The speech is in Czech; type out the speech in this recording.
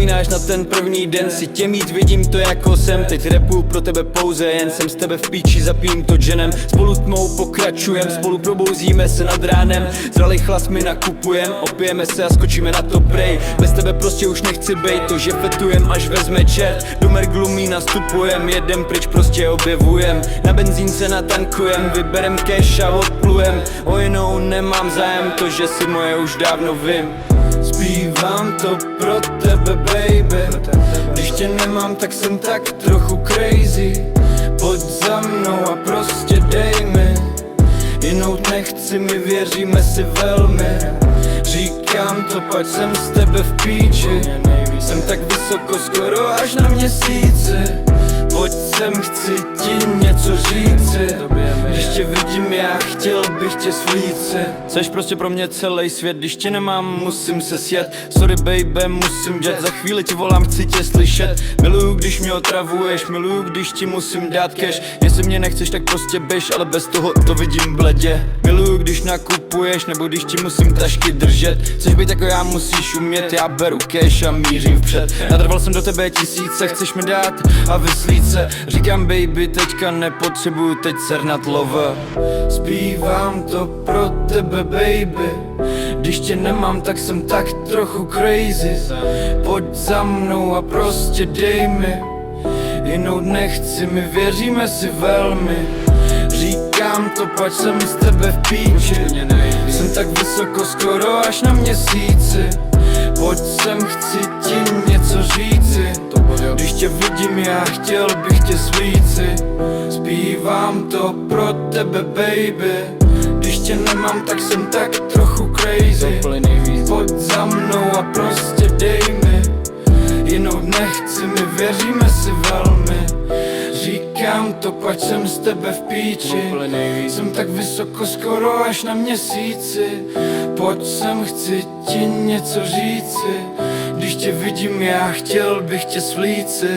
Vzpomínáš na ten první den, si tě mít, vidím to jako jsem. Teď rapuju pro tebe pouze, jen jsem z tebe v píči, zapijím to dženem. Spolu tmou pokračujem, spolu probouzíme se nad ránem. Zralej chlas my nakupujem, opijeme se a skočíme na to prej. Bez tebe prostě už nechci bejt, to že fetujem až vezme čert. Do Merglumí nastupujem, jedem pryč prostě objevujem. Na benzín se natankujem, vyberem cash a odplujem. O jinou nemám zájem, to že si moje už dávno vím. Zpívám to pro tebe, baby. Když tě nemám, tak jsem tak trochu crazy. Pojď za mnou a prostě dej mi. Jinout nechci, my věříme si velmi. Říkám to, pač jsem z tebe v píči. Jsem tak vysoko, skoro až na měsíci. Pojď sem, chci ti něco říci. Když tě vidím, já chtěl bych tě svíci. Seš prostě pro mě celý svět, když tě nemám, musím se sjet. Sorry baby, musím jet, za chvíli ti volám, chci tě slyšet. Miluju, když mě otravuješ, miluju, když ti musím dát cash. Jestli mě nechceš, tak prostě běž, ale bez toho to vidím bledě. Miluju, když nakupuješ, nebo když ti musím tašky držet. Chceš být jako já, musíš umět, já beru cash a mířím vpřed. Nadrval jsem do tebe tisíce, chceš mi dát a vyslít se. Říkám baby, teďka nepotřebuju teď sernat love. Zpívám to pro tebe, baby. Když tě nemám, tak jsem tak trochu crazy. Pojď za mnou a prostě dej mi. Jinou nechci, my věříme si velmi. Říkám to, pač jsem z tebe v píči. Jsem tak vysoko, skoro až na měsíci. Pojď sem, chci ti něco říci. Když tě vidím, já chtěl bych tě svíci. Zpívám to pro tebe, baby. Když tě nemám, tak jsem tak trochu crazy. Pojď za mnou a prostě dej mi. Jinou nechci, my věříme si velmi. Říkám to, pač jsem z tebe v píči. Jsem tak vysoko, skoro až na měsíci. Pojď sem, chci ti něco říci. Když tě vidím, já chtěl bych tě svíci.